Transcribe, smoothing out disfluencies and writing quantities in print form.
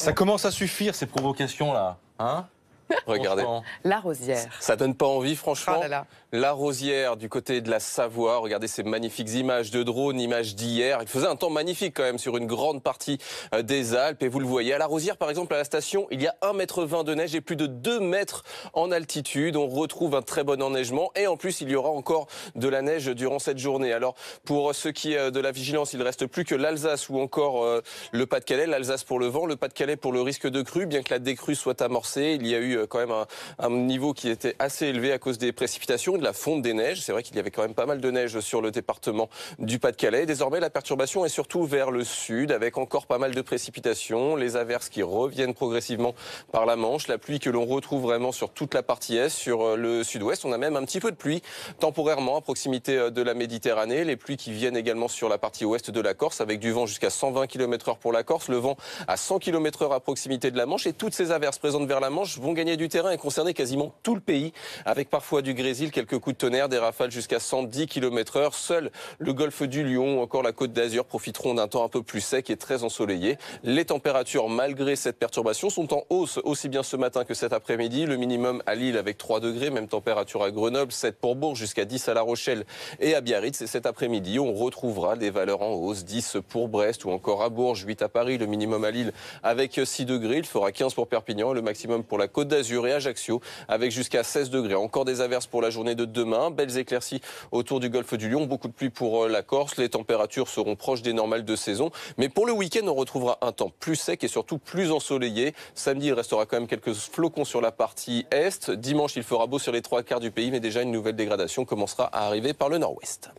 Ça commence à suffire, ces provocations-là. Hein? Regardez. La Rosière. Ça donne pas envie, franchement. Oh là là. La Rosière, du côté de la Savoie. Regardez ces magnifiques images de drone, images d'hier. Il faisait un temps magnifique quand même sur une grande partie des Alpes. Et vous le voyez, à la Rosière, par exemple, à la station, il y a 1,20 m de neige et plus de 2 mètres en altitude. On retrouve un très bon enneigement. Et en plus, il y aura encore de la neige durant cette journée. Alors, pour ce qui est de la vigilance, il ne reste plus que l'Alsace ou encore le Pas-de-Calais. L'Alsace pour le vent, le Pas-de-Calais pour le risque de crue. Bien que la décrue soit amorcée, il y a eu quand même un niveau qui était assez élevé à cause des précipitations et de la fonte des neiges. C'est vrai qu'il y avait quand même pas mal de neige sur le département du Pas-de-Calais. Désormais, la perturbation est surtout vers le sud, avec encore pas mal de précipitations, les averses qui reviennent progressivement par la Manche, la pluie que l'on retrouve vraiment sur toute la partie est, sur le sud-ouest. On a même un petit peu de pluie temporairement à proximité de la Méditerranée. Les pluies qui viennent également sur la partie ouest de la Corse, avec du vent jusqu'à 120 km/h pour la Corse, le vent à 100 km/h à proximité de la Manche. Et toutes ces averses présentes vers la Manche vont gagner du terrain et concerner quasiment tout le pays, avec parfois du grésil, quelques coups de tonnerre, des rafales jusqu'à 110 km/h. Seul le golfe du Lion ou encore la Côte d'Azur profiteront d'un temps un peu plus sec et très ensoleillé. Les températures, malgré cette perturbation, sont en hausse aussi bien ce matin que cet après-midi. Le minimum à Lille avec 3 degrés, même température à Grenoble, 7 pour Bourg, jusqu'à 10 à La Rochelle et à Biarritz. Et cet après-midi, on retrouvera des valeurs en hausse, 10 pour Brest ou encore à Bourges, 8 à Paris, le minimum à Lille avec 6 degrés. Il fera 15 pour Perpignan et le maximum pour la Côte d'Azur et Ajaccio avec jusqu'à 16 degrés. Encore des averses pour la journée de demain. Belles éclaircies autour du golfe du Lion. Beaucoup de pluie pour la Corse. Les températures seront proches des normales de saison. Mais pour le week-end, on retrouvera un temps plus sec et surtout plus ensoleillé. Samedi, il restera quand même quelques flocons sur la partie est. Dimanche, il fera beau sur les 3/4 du pays, mais déjà une nouvelle dégradation commencera à arriver par le nord-ouest.